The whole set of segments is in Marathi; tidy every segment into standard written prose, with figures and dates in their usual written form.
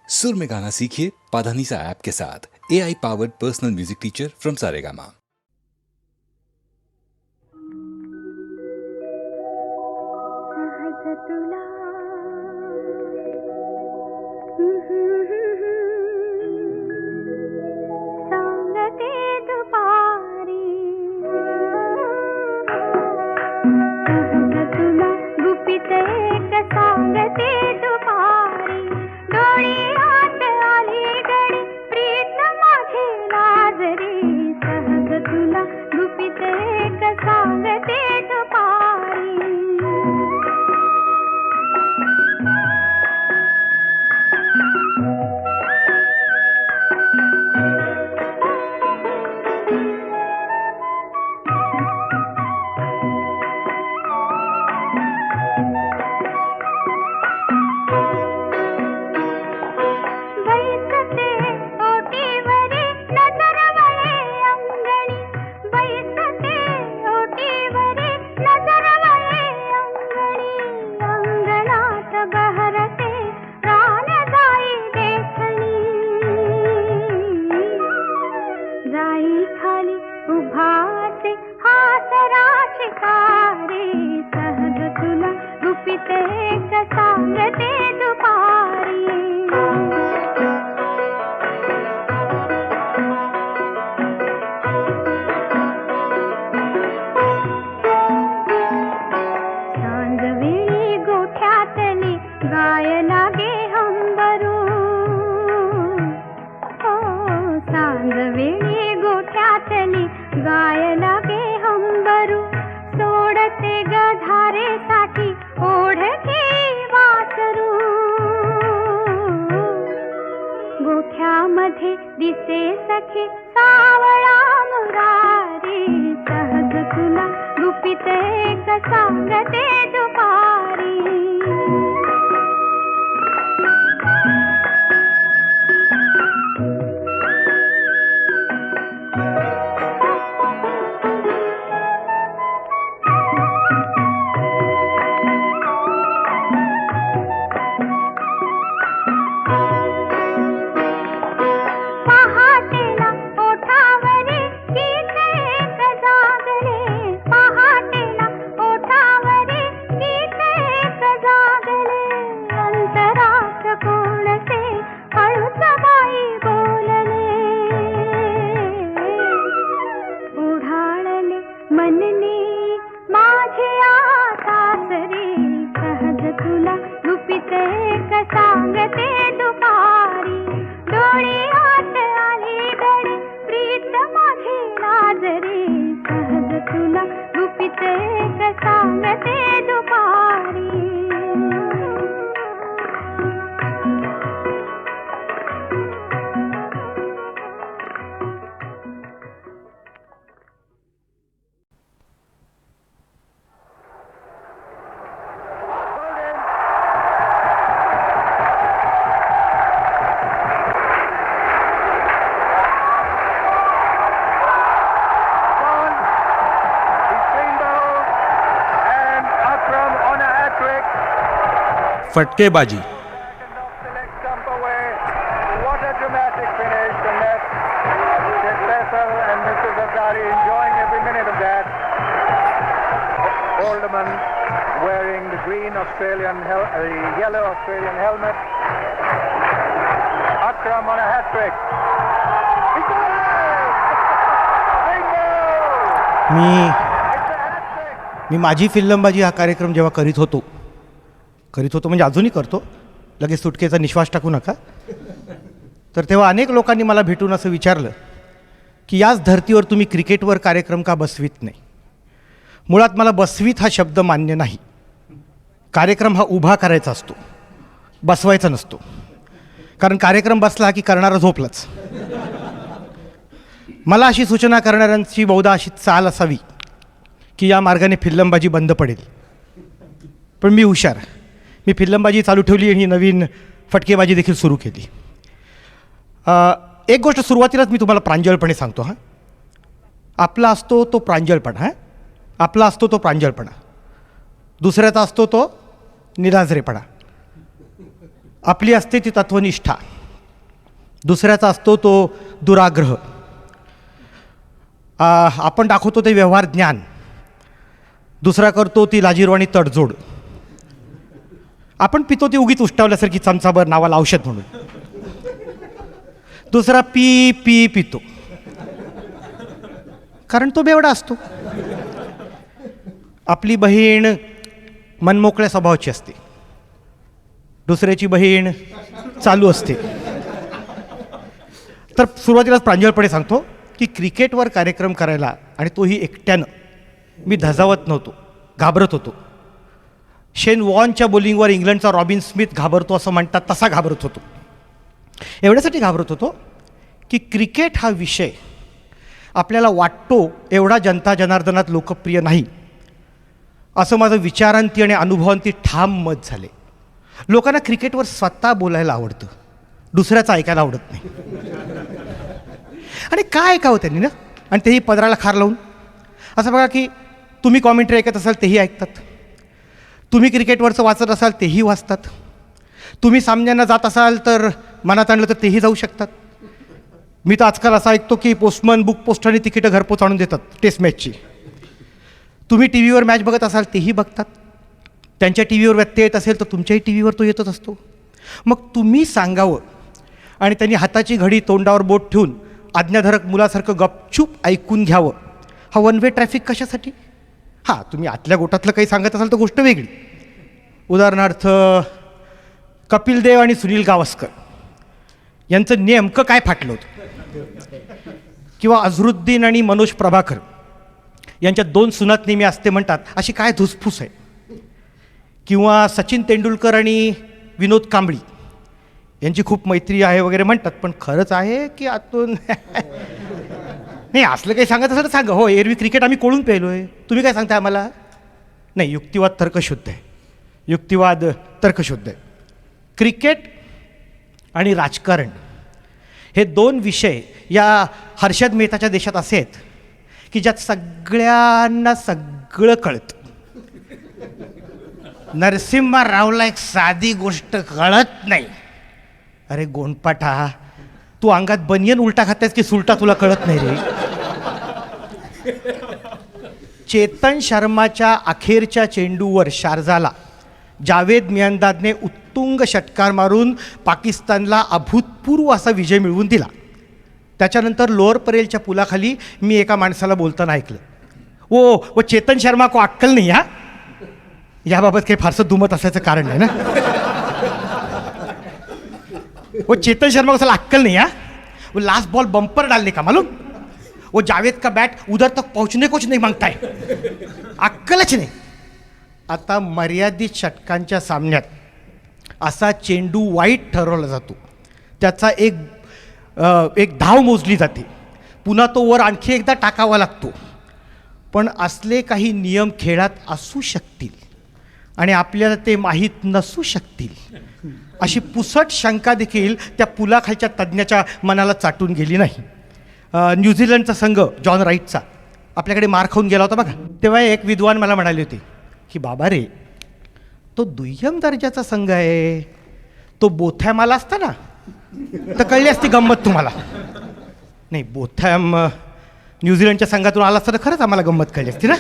सुर में गाना सीखिए पाधानीसा ऐप के साथ। AI powered personal music teacher from Saregama. दिसे सखे सावळा मुरारी, सहज तुला गुपित एक सांगते दुपारी. फटकेबाजी. What a dramatic finish, and that's Faisal and Mr. Zardari enjoying every minute of that. Alderman wearing the green Australian, the yellow Australian helmet. Akram on a hat trick. He got it! Bingo! मी माझी फिल्लमबाजी हा कार्यक्रम जेव्हा करीत होतो म्हणजे अजूनही करतो, लगेच सुटकेचा निश्वास टाकू नका. तर तेव्हा अनेक लोकांनी मला भेटून असं विचारलं की याच धर्तीवर तुम्ही क्रिकेटवर कार्यक्रम का बसवीत नाही. मुळात मला बसवीत हा शब्द मान्य नाही. कार्यक्रम हा उभा करायचा असतो, बसवायचा नसतो. कारण कार्यक्रम बसला की करणारा झोपलाच. मला अशी सूचना करणाऱ्यांची बहुधा अशी चाल असावी की या मार्गाने फिल्लमबाजी बंद पडेल. पण मी हुशार, मी फिल्लमबाजी चालू ठेवली आणि नवीन फटकेबाजी देखील सुरू केली. एक गोष्ट सुरुवातीलाच मी तुम्हाला प्रांजळपणे सांगतो. आपला असतो तो प्रांजळपणा, आपला असतो तो प्रांजळपणा, दुसऱ्याचा असतो तो निराजरेपणा, आपली असते ती तत्वनिष्ठा. दुसऱ्याचा असतो तो दुराग्रह. आपण दाखवतो ते व्यवहार ज्ञान, दुसरा करतो ती लाजिरवाणी तडजोड. आपण पितो ती उगीच उष्टावल्यासारखी चमचाभर नावाला औषध म्हणून. दुसरा पी पी पितो कारण तो बेवडा असतो. आपली बहीण मनमोकळ्या स्वभावाची असते, दुसऱ्याची बहीण चालू असते. तर सुरुवातीलाच प्रांजळपणे सांगतो की क्रिकेटवर कार्यक्रम करायला, आणि तोही एकट्यानं, मी धजावत नव्हतो, घाबरत होतो. शेन वॉनच्या बॉलिंगवर इंग्लंडचा रॉबिन स्मिथ घाबरतो असं म्हणतात तसा घाबरत होतो. एवढ्यासाठी घाबरत होतो की क्रिकेट हा विषय आपल्याला वाटतो एवढा जनता जनार्दनात लोकप्रिय नाही, असं माझं विचारांती आणि अनुभवांती ठाम मत झाले. लोकांना क्रिकेटवर स्वतः बोलायला आवडतं, दुसऱ्याचं ऐकायला आवडत नाही. आणि काय ऐकावं त्यांनी ना, आणि तेही पदराला खार लावून. असं बघा की तुम्ही कॉमेंट्री ऐकत असाल तेही ऐकतात, तुम्ही क्रिकेटवरचं वाचत असाल तेही वाचतात, तुम्ही सामन्यांना जात असाल तर मनात आणलं तर तेही जाऊ शकतात. मी तर आजकाल असं ऐकतो की पोस्टमन बुक पोस्टाने तिकीटं घरपोच आणून देतात टेस्ट मॅचची. तुम्ही टी व्हीवर मॅच बघत असाल तेही बघतात, त्यांच्या टी व्हीवर व्यत्यय येत असेल तर तुमच्याही टी व्हीवर तो येतच असतो. मग तुम्ही सांगावं आणि त्यांनी हाताची घडी तोंडावर बोट ठेवून आज्ञाधारक मुलासारखं गपचूप ऐकून घ्यावं. हा वन वे ट्रॅफिक कशासाठी? हां, तुम्ही आतल्या गोटातलं काही सांगत असाल तर गोष्ट वेगळी. उदाहरणार्थ कपिल देव आणि सुनील गावस्कर यांचं नेमकं काय फाटलं होतं, किंवा अझरुद्दीन आणि मनोज प्रभाकर यांच्या 2 सुनात नेहमी असते म्हणतात अशी काय धुसफूस आहे, किंवा सचिन तेंडुलकर आणि विनोद कांबळी यांची खूप मैत्री आहे वगैरे म्हणतात, पण खरंच आहे की आतून नाही. असलं काही सांगत असेल तर सांगा. हो, एरवी क्रिकेट आम्ही कोळून पेलो आहे, तुम्ही काय सांगताय आम्हाला? नाही, युक्तिवाद तर्कशुद्ध आहे, युक्तिवाद तर्कशुद्ध आहे. क्रिकेट आणि राजकारण हे 2 विषय या हर्षद मेहताच्या देशात असे आहेत की ज्यात सगळ्यांना सगळं कळतं. नरसिम्हा रावला एक साधी गोष्ट कळत नाही. अरे गोंडपाठा, तू अंगात बनियन उलटा खातेस की सुलटा तुला कळत नाही रे. चेतन शर्माच्या अखेरच्या चेंडूवर शारजाला जावेद मियांदादने उत्तुंग षटकार मारून पाकिस्तानला अभूतपूर्व असा विजय मिळवून दिला. त्याच्यानंतर लोअर परेलच्या पुलाखाली मी एका माणसाला बोलताना ऐकलं, वो चेतन शर्मा को अक्कल नाही. हा, याबाबत काही फारसं दुमत असायचं कारण नाही ना. वो चेतन शर्मा को साला अक्कल नहीं. हाँ, वो लास्ट बॉल बम्पर डालने का मालूम, वो जावेद का बैट उधर तक पहुंचने को नहीं मांगता है, अक्कलच नाही. आता मर्यादित षटकांच्या सामन्यात असा चेंडू वाईट ठरवला जातो, त्याचा एक धाव मोजली जाते, पुन्हा तो वर आणखी एकदा टाकावा लागतो. पण असले काही नियम खेळात असू शकतील आणि आपल्याला ते माहीत नसू शकतील अशी पुसट शंका देखील त्या पुलाखालच्या तज्ज्ञाच्या मनाला चाटून गेली नाही. न्यूझीलंडचा संघ जॉन राईटचा आपल्याकडे मार खाऊन गेला होता बघा. तेव्हा एक विद्वान मला म्हणाले होते की बाबा रे, तो दुय्यम दर्जाचा संघ आहे, तो बोथॅम आला असता ना तर कळली असती गंमत तुम्हाला. नाही, बोथॅम न्यूझीलंडच्या संघातून आला असता तर खरंच आम्हाला गंमत कळली असती ना.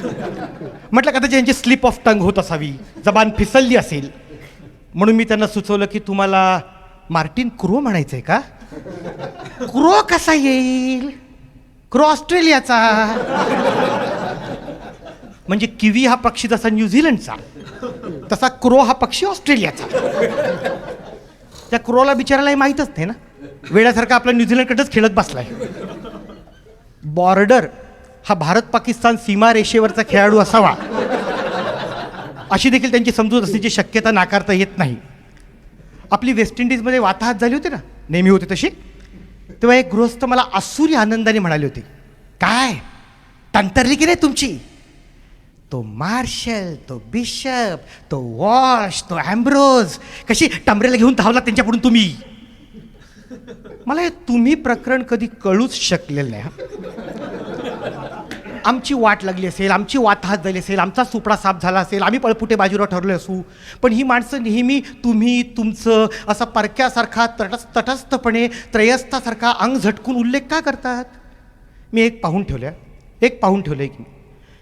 म्हटलं कदाचित यांची स्लिप ऑफ टंग होत असावी, जबान फिसलली असेल, म्हणून मी त्यांना सुचवलं की तुम्हाला मार्टिन क्रो म्हणायचं आहे का? क्रो कसा येईल? क्रो ऑस्ट्रेलियाचा. म्हणजे किवी हा पक्षी जसा न्यूझीलंडचा, तसा क्रो हा पक्षी ऑस्ट्रेलियाचा. त्या क्रोला बिचारायलाही माहीतच नाही ना, वेड्यासारखा आपला न्यूझीलंडकडेच खेळत बसलाय. बॉर्डर हा भारत पाकिस्तान सीमा रेषेवरचा खेळाडू असावा अशी देखील त्यांची समजूत असण्याची शक्यता नाकारता येत नाही. आपली वेस्ट इंडिजमध्ये वाताहत झाली होती ना, नेहमी होती तशी, तेव्हा एक गृहस्थ मला आसुरी आनंदाने म्हणाले होते, काय तंतरली की नाही तुमची? तो मार्शल, तो बिशप, तो वॉश, तो ॲम्ब्रोज कशी टमरेला घेऊन धावला त्यांच्याकडून तुम्ही. मला हे तुम्ही प्रकरण कधी कळूच शकलेलं नाही. आमची वाट लागली असेल, आमची वाताहत झाली असेल, आमचा सुपडा साफ झाला असेल, आम्ही पळपुटे बाजूला ठरलो असू, पण ही माणसं नेहमी तुम्ही तुमचं असा परक्यासारखा तटस्थपणे त्रयस्थासारखा अंग झटकून उल्लेख का करतात? मी एक पाहून ठेवलं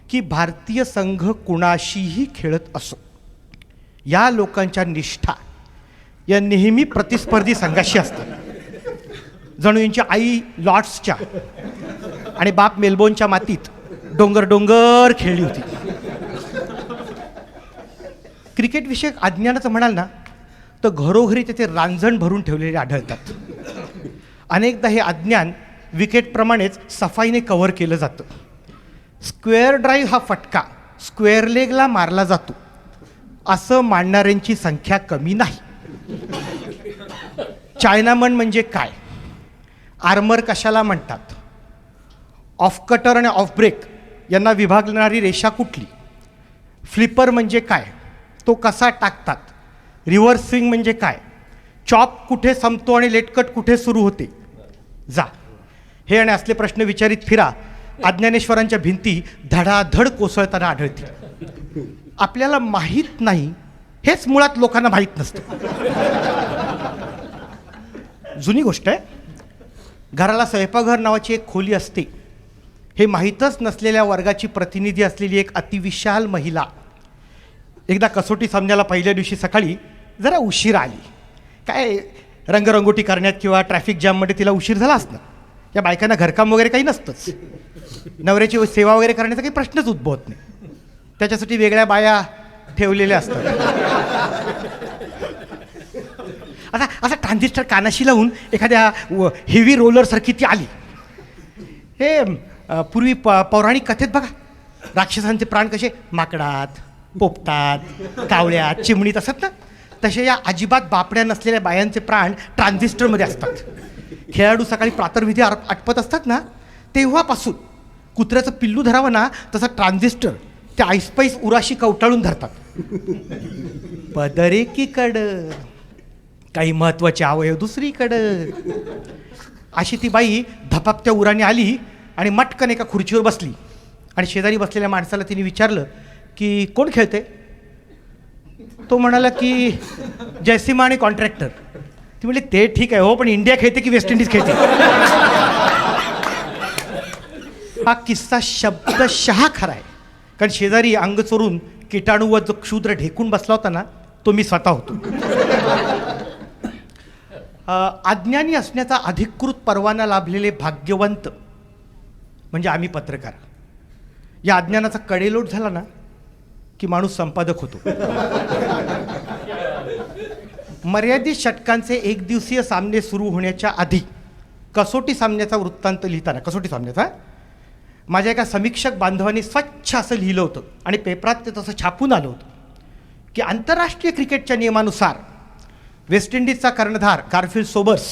की भारतीय संघ कुणाशीही खेळत असो, या लोकांच्या निष्ठा या नेहमी प्रतिस्पर्धी संघाशी असतात. जणू यांची आई लॉर्ड्सच्या आणि बाप मेलबोर्नच्या मातीत डोंगर खेळली होती. क्रिकेट विषयक अज्ञानाचं म्हणाल ना तर घरोघरी त्याचे रांजण भरून ठेवलेले आढळतात. अनेकदा हे अज्ञान विकेटप्रमाणेच सफाईने कव्हर केलं जातं. स्क्वेअर ड्राईव्ह हा फटका स्क्वेअर लेगला मारला जातो असं मांडणाऱ्यांची संख्या कमी नाही. चायनामन म्हणजे काय, आर्मर कशाला म्हणतात, ऑफ कटर आणि ऑफ ब्रेक यांना विभागणारी रेषा कुठली, फ्लिपर म्हणजे काय, तो कसा टाकतात, रिव्हर्स स्विंग म्हणजे काय, चॉप कुठे संपतो आणि लेटकट कुठे सुरू होते, जा हे आणि असले प्रश्न विचारित फिरा, अज्ञानेश्वरांच्या भिंती धडाधड कोसळताना आढळतील. आपल्याला माहीत नाही हेच मुळात लोकांना माहीत नसतं. जुनी गोष्ट आहे. घराला स्वयंपाकघर नावाची एक खोली असते हे माहीतच नसलेल्या वर्गाची प्रतिनिधी असलेली एक अतिविशाल महिला एकदा कसोटी सामन्याला पहिल्या दिवशी सकाळी जरा उशीर आली. काय रंगरंगोटी करण्यात किंवा ट्रॅफिक जॅममध्ये तिला उशीर झाला असणार. या बायकांना घरकाम वगैरे काही नसतंच, नवऱ्याची सेवा वगैरे करण्याचा काही प्रश्नच उद्भवत नाही, त्याच्यासाठी वेगळ्या बाया ठेवलेल्या असतात. असा ट्रान्झिस्टर कानाशी लावून एखाद्या हेवी रोलरसारखी ती आली. हे पूर्वी पौराणिक कथेत बघा राक्षसांचे प्राण कसे माकडात, पोपटात, कावळ्यात, चिमणीत असतात ना, तसे या अजिबात बापड्या नसलेल्या बायांचे प्राण ट्रान्झिस्टरमध्ये असतात. खेळाडू सकाळी प्रातर्विधी आटपत असतात ना, तेव्हापासून कुत्र्याचं पिल्लू धरावं ना तसं ट्रान्झिस्टर त्या आईस्पाईस उराशी कवटाळून धरतात. पदरेकीकडं काही महत्त्वाचे अवयव दुसरीकडं. अशी ती बाई धपापत्या उराने आली आणि मटकन एका खुर्चीवर बसली आणि शेजारी बसलेल्या माणसाला तिने विचारलं की कोण खेळते. तो म्हणाला की जयसिमा आणि कॉन्ट्रॅक्टर. ती म्हणली ते ठीक आहे हो, पण इंडिया खेळते की वेस्ट इंडिज खेळते. हा किस्सा शब्दशः खरा आहे, कारण शेजारी अंग चोरून किटाणू व जो क्षुद्र ढेकून बसला होता ना तो मी स्वतः होतो. अज्ञानी असण्याचा अधिकृत परवाना लाभलेले भाग्यवंत म्हणजे आम्ही पत्रकार. या अज्ञानाचा कडेलोट झाला ना की माणूस संपादक होतो. मर्यादित षटकांचे एकदिवसीय सामने सुरू होण्याच्या आधी कसोटी सामन्याचा वृत्तांत लिहिताना, कसोटी सामन्याचा, माझ्या एका समीक्षक बांधवांनी स्वच्छ असं लिहिलं होतं आणि पेपरात ते तसं छापून आलं होतं की आंतरराष्ट्रीय क्रिकेटच्या नियमानुसार वेस्ट इंडिजचा कर्णधार गारफिल्ड सोबर्स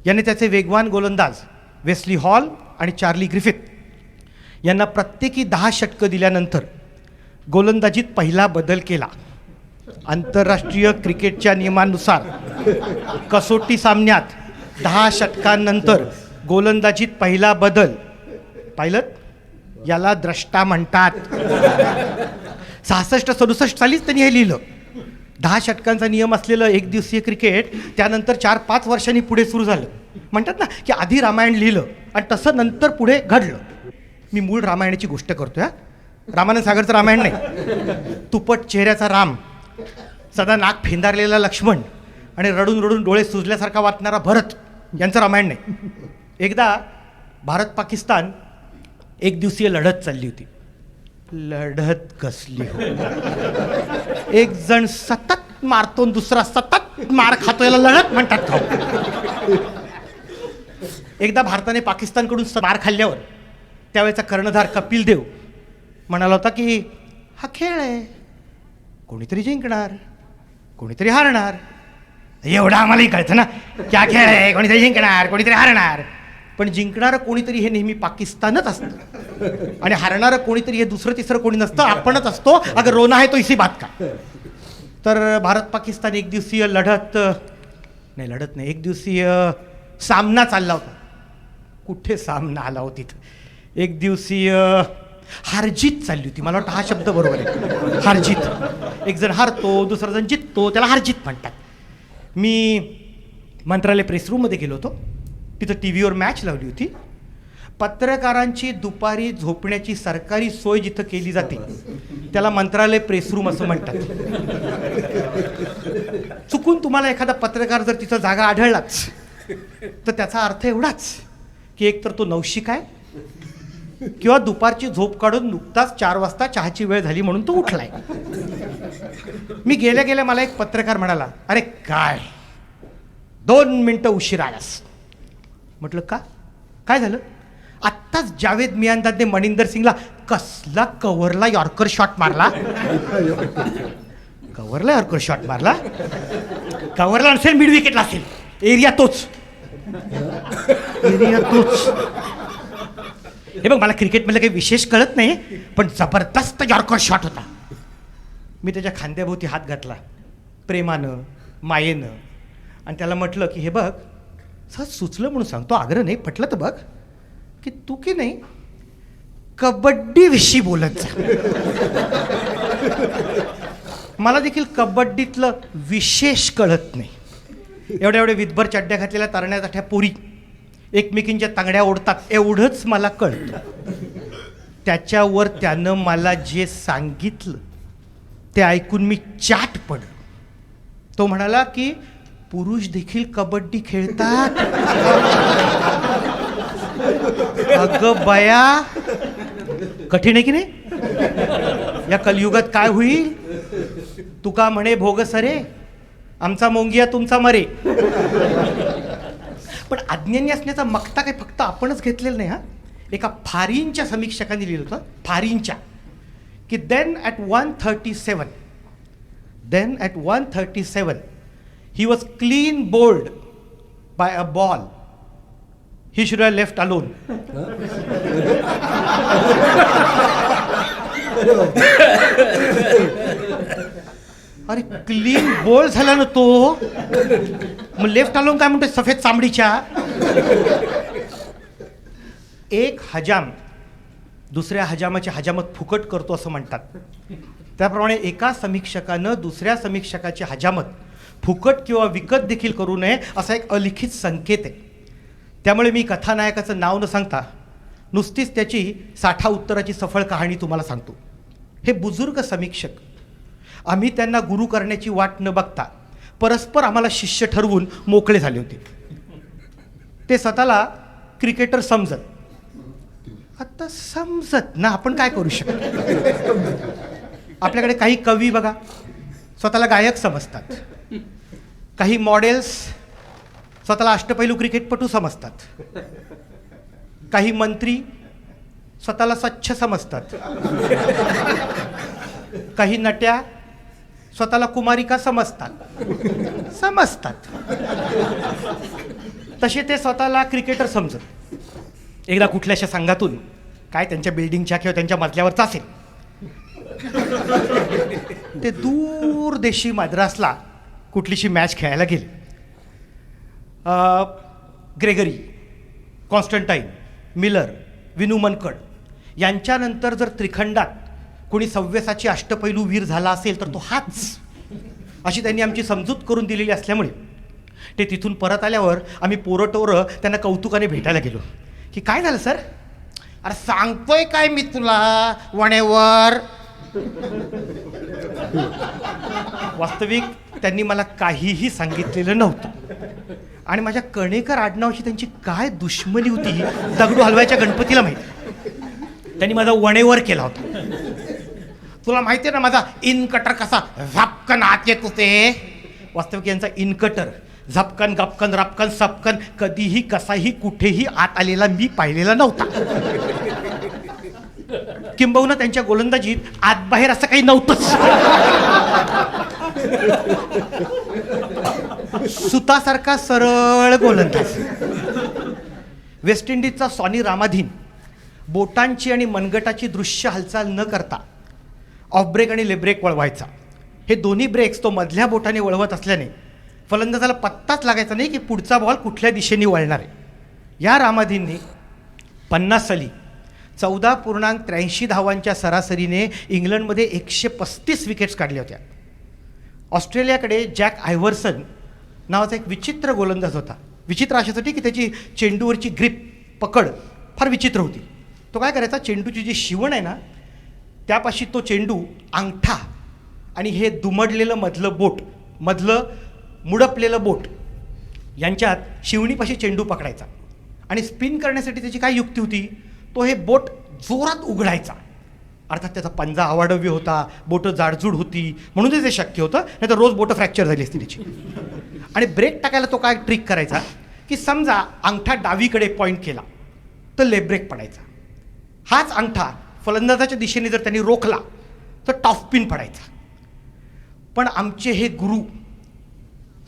याने त्याचे वेगवान गोलंदाज वेस्ली हॉल आणि चार्ली ग्रिफिथ यांना प्रत्येकी 10 षटकं दिल्यानंतर गोलंदाजीत पहिला बदल केला. आंतरराष्ट्रीय क्रिकेटच्या नियमानुसार कसोटी सामन्यात 10 षटकांनंतर गोलंदाजीत पहिला बदल, पाहिलं, याला द्रष्टा म्हणतात. 66-67 सालीच त्यांनी हे लिहिलं. 10 षटकांचा नियम असलेलं एक दिवसीय क्रिकेट त्यानंतर 4-5 वर्षांनी पुढे सुरू झालं. म्हणतात ना की आधी रामायण लिहिलं आणि तसं नंतर पुढे घडलं. मी मूळ रामायणाची गोष्ट करतोय, रामानंद सागरचं रामायण नाही. तुपट चेहऱ्याचा राम, सदा नाक फेंदारलेला लक्ष्मण आणि रडून रडून डोळे सुजल्यासारखा वाटणारा भरत यांचं रामायण नाही. एकदा भारत पाकिस्तान एक दिवसीय लढत चालली होती. लढत कसली हो, एक जण सतत मारतो दुसरा सतत मार खातो, याला लढत म्हणतात का? एकदा भारताने पाकिस्तानकडून मार खाल्ल्यावर त्यावेळेचा कर्णधार कपिल देव म्हणाला होता की हा खेळ आहे, कोणीतरी जिंकणार कोणीतरी हारणार. एवढं आम्हालाही कळतं ना क्या खेळ आहे, कोणीतरी जिंकणार कोणीतरी हारणार. पण जिंकणारं कोणीतरी हे नेहमी पाकिस्तानच असतं आणि हारणारं कोणीतरी हे दुसरं तिसरं कोणी नसतं, आपणच असतो. अगर रोना आहे तो इसी बात का. तर भारत पाकिस्तान एक दिवसीय एक दिवसीय सामना चालला होता. कुठे सामना आला हो तिथं. एक दिवशी हारजीत चालली होती. मला वाटतं हा शब्द बरोबर आहे, हारजीत. एक जण हारतो, दुसरा जण जिततो, त्याला हारजीत म्हणतात. मी मंत्रालय प्रेस रूममध्ये गेलो होतो. तिथं टी व्हीवर मॅच लावली होती. पत्रकारांची दुपारी झोपण्याची सरकारी सोय जिथं केली जाते त्याला मंत्रालय प्रेस रूम असं म्हणतात. चुकून तुम्हाला एखादा पत्रकार जर तिथं जागा आढळलाच तर त्याचा अर्थ एवढाच की एक तर तो नवशिक आहे किंवा दुपारची झोप काढून नुकताच 4 वाजता चहाची वेळ झाली म्हणून तो उठलाय. मी गेल्या गेल्या मला एक पत्रकार म्हणाला, अरे काय 2 मिनिटं उशीर आलास. म्हटलं का, काय झालं? आत्ताच जावेद मियांदादने मनिंदर सिंगला कसला कव्हरला यॉर्कर शॉट मारला. कव्हरला यॉर्कर शॉट मारला? कव्हरला नसेल, मिड विकेटला असेल. एरिया तोच. हे बघ, मला क्रिकेटमधलं काही विशेष कळत नाही, पण जबरदस्त यॉर्कर शॉट होता. मी त्याच्या खांद्याभोवती हात घातला प्रेमानं, मायेनं, आणि त्याला म्हटलं की हे बघ, सहज सुचलं म्हणून सांगतो, आग्रह नाही, पटलं तर बघ, की तू की नाही कबड्डीविषयी बोलत जा. मला देखील कबड्डीतलं विशेष कळत नाही. एवढ्या विधभर चड्ड्या घातलेल्या तरण्या ताठ्या पोरी एकमेकींच्या तांगड्या ओढतात एवढंच मला कळतं. त्याच्यावर त्यानं मला जे सांगितलं ते ऐकून मी चाट पडलो. तो म्हणाला की पुरुष देखील कबड्डी खेळतात. अगं बया, कठीण आहे की नाही? या कलियुगात काय होईल? तुका म्हणे भोग सरे, आमचा मोंगिया तुमचा मरे. पण अज्ञानी असण्याचा मक्ता काही फक्त आपणच घेतलेला नाही. हा, एका फारीनच्या समीक्षकांनी लिहिलं होतं, फारीनच्या, की then at 137 he was clean bowled by a ball. He should have left alone. अरे क्लीन बोल्ड झाला ना तो, मग लेफ्ट अलोन काय म्हणतोय सफेद चामडीच्या. एक हजाम दुसऱ्या हजामाची हजामत फुकट करतो असं म्हणतात. त्याप्रमाणे एका समीक्षकानं दुसऱ्या समीक्षकाची हजामत फुकट किंवा विकत देखील करू नये असा एक अलिखित संकेत आहे. त्यामुळे मी कथानायकाचं नाव न सांगता नुसतीच त्याची साठा उत्तराची सफळ कहाणी तुम्हाला सांगतो. हे बुजुर्ग समीक्षक, आम्ही त्यांना गुरु करण्याची वाट न बघता परस्पर आम्हाला शिष्य ठरवून मोकळे झाले होते. ते स्वतःला क्रिकेटर समजत. आता समजत ना, आपण काय करू शकतो? आपल्याकडे काही कवी बघा स्वतःला गायक समजतात, काही मॉडेल्स स्वतःला अष्टपैलू क्रिकेटपटू समजतात, काही मंत्री स्वतःला स्वच्छ समजतात, काही नट्या स्वतःला कुमारिका समजतात. तसे ते स्वतःला क्रिकेटर समजत. एकदा कुठल्याशा संघातून, काय त्यांच्या बिल्डिंगच्या किंवा त्यांच्या मजल्यावरचा असेल, ते दूर देशी मद्रासला कुठलीशी मॅच खेळायला गेले. ग्रेगरी, कॉन्स्टंटाईन, मिलर, विनू मनकड यांच्यानंतर जर त्रिखंडात कोणी सव्यसाची अष्टपैलू वीर झाला असेल तर तो हाच, अशी त्यांनी आमची समजूत करून दिलेली असल्यामुळे ते तिथून परत आल्यावर आम्ही पोरटोरं त्यांना कौतुकाने भेटायला गेलो. की काय झालं सर? अरे सांगतोय काय मी तुला वणेवर. वास्तविक त्यांनी मला काहीही सांगितलेलं नव्हतं आणि माझ्या कणेकर आडनावाची त्यांची काय दुश्मनी होती दगडू हलवायच्या गणपतीला माहिती. त्यांनी माझा वणेवर केला होता. तुला माहिती आहे ना माझा इनकटर कसा झपकन आत येत होते. वास्तविक यांचा इनकटर झपकन गपकन रपकन सपकन कधीही कसाही कुठेही आत आलेला मी पाहिलेला नव्हता. किंबहुना त्यांच्या गोलंदाजीत आतबाहेर असं काही नव्हतंच. सुतासारखा सरळ गोलंदाज. वेस्ट इंडिजचा सॉनी रामाधीन बोटांची आणि मनगटाची दृश्य हालचाल न करता ऑफ ब्रेक आणि लेग ब्रेक वळवायचा. हे दोन्ही ब्रेक्स तो मधल्या बोटाने वळवत असल्याने फलंदाजाला पत्ताच लागायचा नाही की पुढचा बॉल कुठल्या दिशेने वळणार आहे. या रामाधीनने 50 साली 14.83 धावांच्या सरासरीने इंग्लंडमध्ये 135 विकेट्स काढल्या होत्या. ऑस्ट्रेलियाकडे जॅक आयव्हर्सन नावाचा एक विचित्र गोलंदाज होता. विचित्र अशासाठी की त्याची चेंडूवरची ग्रिप पकड फार विचित्र होती. तो काय करायचा, चेंडूची जी शिवण आहे ना त्यापाशी तो चेंडू अंगठा आणि हे दुमडलेलं मधलं मुडपलेलं बोट यांच्यात शिवणीपाशी चेंडू पकडायचा आणि स्पिन करण्यासाठी त्याची काय युक्ती होती, तो हे बोट जोरात उघडायचा. अर्थात त्याचा पंजा अवाढव्य होता, बोटं जाडजूड होती, म्हणून ते शक्य होतं, नाही तर रोज बोटं फ्रॅक्चर झाली असती त्याची. आणि ब्रेक टाकायला तो काय ट्रिक करायचा की समजा अंगठा डावीकडे पॉईंट केला तर लेग ब्रेक पडायचा. हाच अंगठा फलंदाजाच्या दिशेने जर त्यांनी रोखला तर टॉप स्पिन पडायचा. पण आमचे हे गुरु,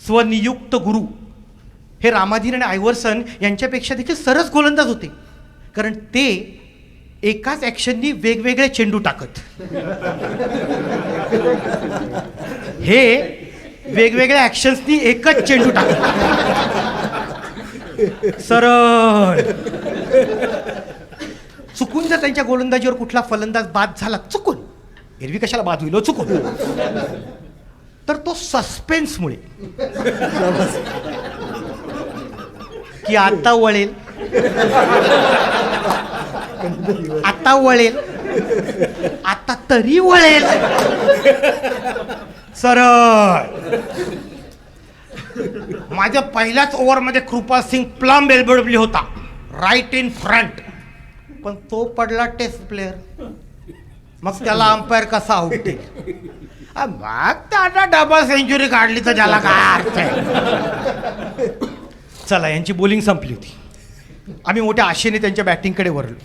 स्वनियुक्त गुरु, हे रामाधीन आणि आयव्हर्सन यांच्यापेक्षा देखील सरस गोलंदाज होते. कारण ते एकाच ॲक्शननी वेगवेगळे चेंडू टाकत, हे वेगवेगळ्या ॲक्शन्सनी एकच चेंडू टाकत. सरळ चुकून जर त्यांच्या गोलंदाजीवर कुठला फलंदाज बाद झाला, चुकून, एरवी कशाला बाद होईल चुकून, तर तो सस्पेन्समुळे की आता वळेल, आता वळेल, आता तरी वळेल, सरळ. माझ्या पहिल्याच ओव्हरमध्ये कृपाल सिंग प्लम एलबीडब्ल्यू होता, राईट इन फ्रंट, पण तो पडला टेस्ट प्लेअर. मग त्याला अंपायर कसा आउट देईल? मग त्याला डबल सेंचुरी काढली तर त्याला काय अर्थ आहे? चला, यांची बॉलिंग संपली होती. आम्ही मोठ्या आशेने त्यांच्या बॅटिंगकडे वरलो.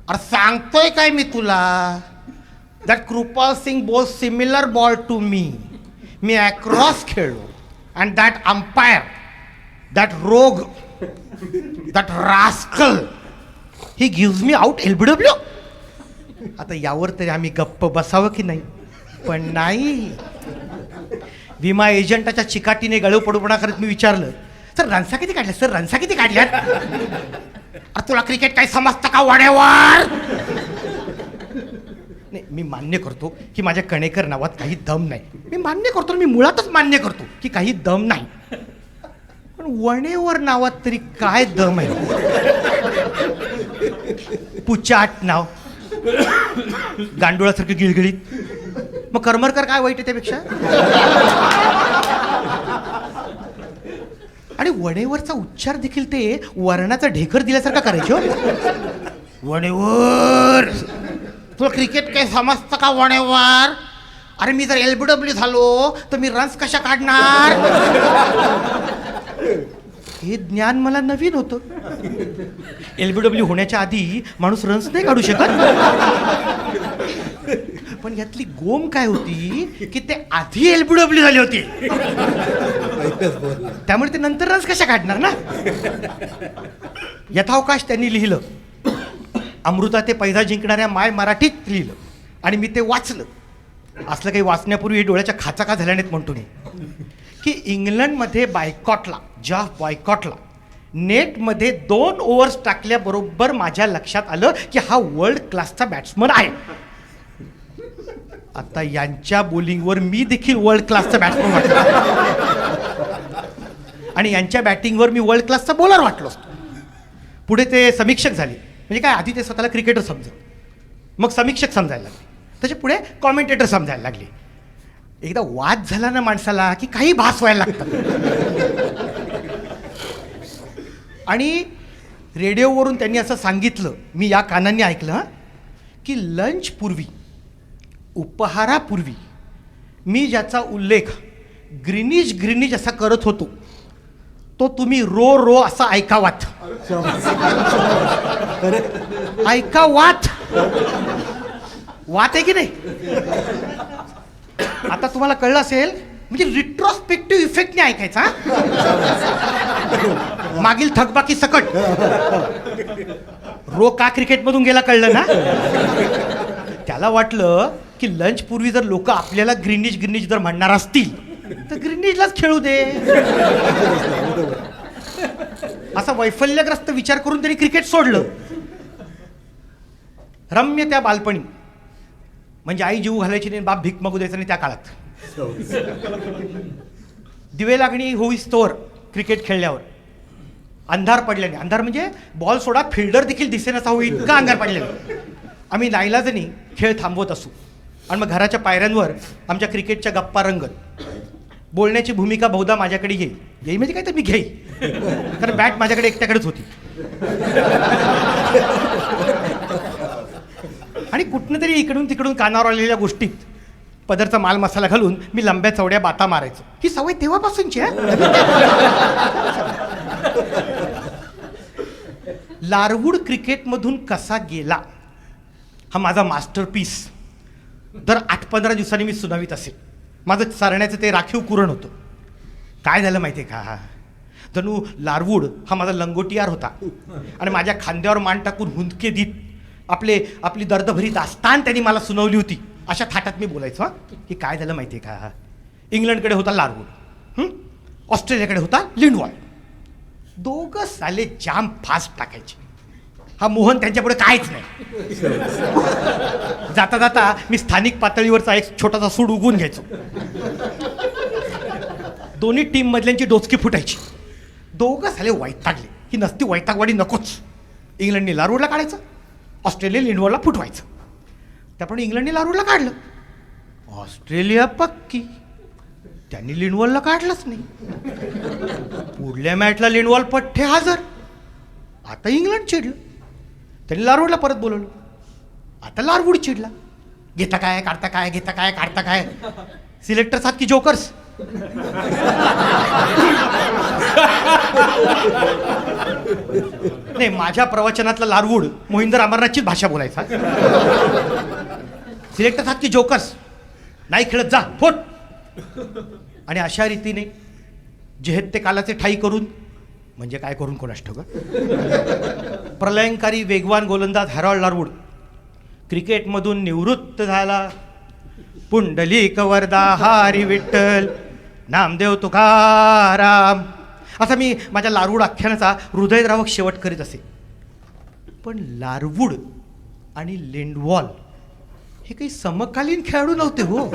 अरे सांगतोय काय मी तुला, that Kripal Singh bowl similar ball to me across खेळलो, and that umpire, that rogue, that rascal, he gives me out LBW. आता यावर तरी आम्ही गप्प बसावं की नाही? पण नाही. विमा एजंटाच्या चिकाटीने गळू पडूपणा करत मी विचारलं, सर रन्सा किती काढल्या, सर रन्सा किती काढल्यात? अरे तुला क्रिकेट काही समजतं का वाड्यावर? नाही, मी मान्य करतो की माझ्या कणेकर नावात काही दम नाही. मी मान्य करतो, मी मुळातच मान्य करतो की काही दम नाही. पण वणेवर नावात तरी काय दम आहे? पुचाट नाव, गांडुळासारखं गिळगिळीत. मग करमरकर काय वाईट आहे त्यापेक्षा? आणि वणेवरचा उच्चार देखील ते वर्णाचा ढेकर दिल्यासारखा करायचे. वणेवर, तुला क्रिकेट काय समजतं का वणेवर? अरे मी जर एलबीडब्ल्यू झालो तर मी रन्स कशा काढणार? हे ज्ञान मला नवीन होतं. एलबीडब्ल्यू होण्याच्या आधी माणूस रन्स नाही काढू शकत. पण यातली गोम काय होती की ते आधी एलबीडब्ल्यू झाली होती, त्यामुळे ते नंतर रन्स कशा काढणार ना? यथावकाश त्यांनी लिहिलं, अमृता ते पैजा जिंकणाऱ्या माय मराठीत लिहिलं, आणि मी ते वाचलं. असलं काही वाचण्यापूर्वी डोळ्याच्या खाचा का झाल्या नाहीत म्हणतो मी, की इंग्लंडमध्ये बॉयकॉटला नेटमध्ये 2 ओव्हर्स टाकल्याबरोबर माझ्या लक्षात आलं की हा वर्ल्ड क्लासचा बॅट्समन आहे. आता यांच्या बॉलिंगवर मी देखील वर्ल्ड क्लासचा बॅट्समन वाटलो, आणि यांच्या बॅटिंगवर मी वर्ल्ड क्लासचा बॉलर वाटलो असतो. पुढे ते समीक्षक झाले. म्हणजे काय, आधी ते स्वतःला क्रिकेटर समजत, मग समीक्षक समजायला लागले, त्याच्या पुढे कॉमेंटेटर समजायला लागले. एकदा वाद झाला ना माणसाला की काही भास व्हायला लागतात. आणि रेडिओवरून त्यांनी असं सांगितलं, मी या कानांनी ऐकलं, की लंचपूर्वी, उपहारापूर्वी मी ज्याचा उल्लेख ग्रीनिज असा करत होतो तो तुम्ही रो असा ऐकावात. ऐकावात, वात आहे की नाही? आता तुम्हाला कळलं असेल, म्हणजे रिट्रोस्पेक्टिव्ह इफेक्टने ऐकायचा. मागील थकबाकी सकट रो का क्रिकेटमधून गेला कळलं ना? त्याला वाटलं की लंच पूर्वी जर लोक आपल्याला ग्रीनिज जर म्हणणार असतील तर ग्रीनिजलाच खेळू दे, असा वैफल्यग्रस्त विचार करून त्यांनी क्रिकेट सोडलं. रम्य त्या बालपणी, म्हणजे आई जीव घालायची नाही, बाप भीक मागू द्यायचा नाही त्या काळात. दिवे लागणी होईस्तोवर क्रिकेट खेळल्यावर अंधार पडल्याने, अंधार म्हणजे बॉल सोडा फिल्डर देखील दिसेनासा होई इतका अंधार पडलेला, आम्ही नाईलाजाने खेळ थांबवत असू आणि मग घराच्या पायऱ्यांवर आमच्या क्रिकेटच्या गप्पा रंगत. बोलण्याची भूमिका बहुधा माझ्याकडे येई म्हणजे काय तर मी घेई, कारण बॅट माझ्याकडे एकट्याकडेच होती. आणि कुठनं तरी इकडून तिकडून कानावर आलेल्या गोष्टीत पदरचा माल मसाला घालून मी लंब्या चवड्या बाता मारायचो. ही सवय तेव्हापासूनची आहे. लारवूड क्रिकेटमधून कसा गेला हा माझा मास्टरपीस दर 8-15 दिवसांनी मी सुनावीत असेल. माझं चारण्याचं ते राखीव कुरण होतं. काय झालं माहिती आहे का, जणू लारवूड हा माझा लंगोटियार होता आणि माझ्या खांद्यावर मान टाकून हुंदके देत आपली दर्दभरी दास्तान त्यांनी मला सुनावली होती. अशा थाटात मी बोलायचो की काय झालं माहिती आहे का, इंग्लंडकडे होता लारवूड, ऑस्ट्रेलियाकडे होता लिंडवॉल. दोघं साले जाम फास्ट टाकायचे. हा मोहन त्यांच्यापुढे काहीच नाही. जाता जाता मी स्थानिक पातळीवरचा एक छोटासा सूड उगवून घ्यायचो. दोन्ही टीम मधल्यांची डोचकी फुटायची. दोघं साले वैतागले ही नसती वैतागवाडी नकोच. इंग्लंडने लारवूडला काढायचं, ऑस्ट्रेलिया लिंडवॉलला फुटवायचं. त्याप्रमाणे इंग्लंडने लारवूडला काढलं, ऑस्ट्रेलिया पक्की, त्यांनी लिंडवॉलला काढलंच नाही. पुढल्या मॅचला लिंडवॉल पठ्ठे हजर. आता इंग्लंड चिडलं, त्यांनी लारवूडला परत बोलवलं. आता लारवूड चिडला, घेता काय काढता काय, घेता काय काढता काय, सिलेक्टर्स आहात की जोकर्स. नाही, माझ्या प्रवचनातला लारवूड मोहिंदर अमरनाथचीच भाषा बोलायचा. सिलेक्टर्स आहात की जोकर्स, नाही खेळत जा फोट. आणि अशा रीतीने जेहेत ते कालाचे ठाई करून, म्हणजे काय करून कोणास ठाऊक, प्रलयंकारी वेगवान गोलंदाज हॅरॉल्ड लारवूड क्रिकेटमधून निवृत्त झाला. पुंडलिक वरदा हरी विठ्ठल नामदेव तुकाराम, असा मी माझ्या लारवूड आख्यानाचा हृदयद्रावक शेवट करीत असे. पण लारवूड आणि लिंडवॉल हे काही समकालीन खेळाडू नव्हते हो.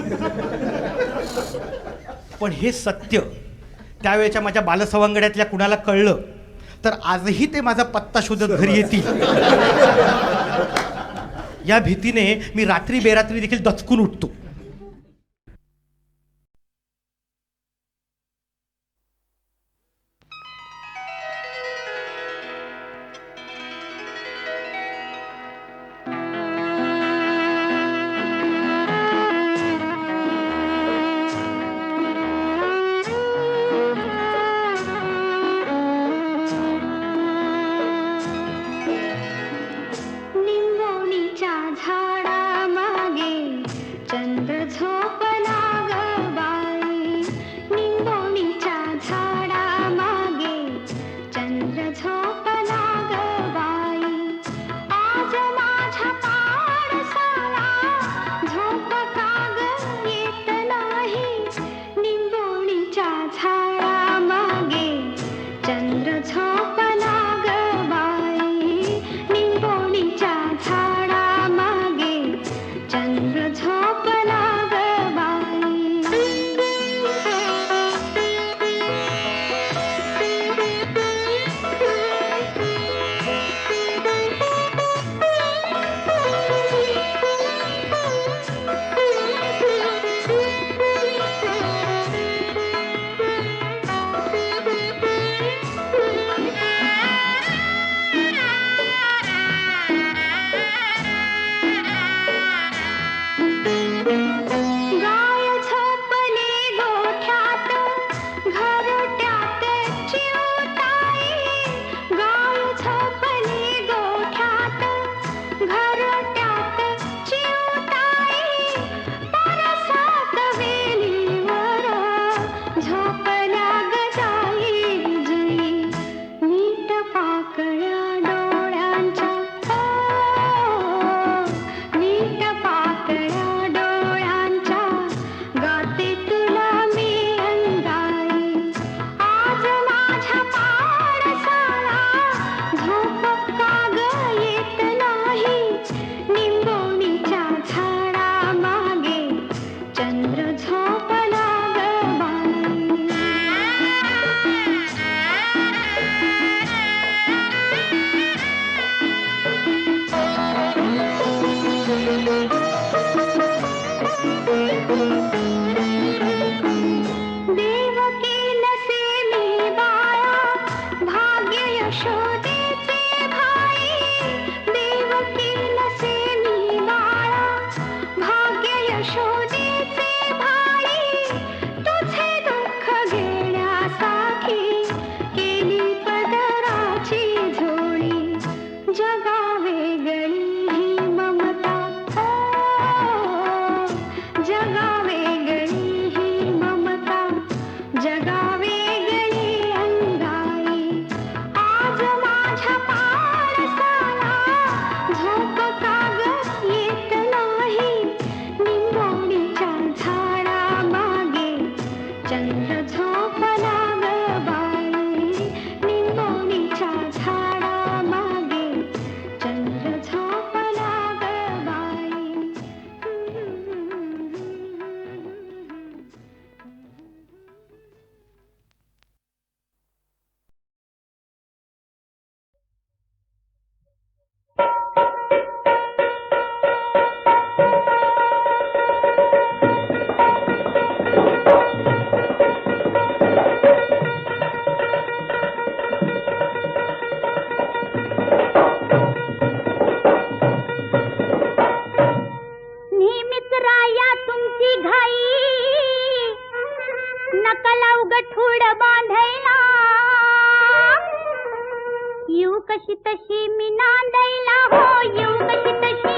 पण हे सत्य त्यावेळेच्या माझ्या बालसवंगड्यातल्या कुणाला कळलं तर आजही ते माझा पत्ता शोधत घरी येतील. या भीतीने मी रात्री बेरात्री देखील दचकून उठतो. निंबोणीच्या झाडामागे चंद्र झोपला ग बाई. निंबोणीच्या झाडामागे चंद्र झोपला ग बाई. आज माझ्या पाडसाला झोप काग येत नाही. निंबोणीच्या झाडामागे चंद्र झोपला ग बाई. निंबोणीच्या झाडामागे चंद्र झोपला ग बाई. कशी तशी मी नांदायला हो येऊ कशी तशी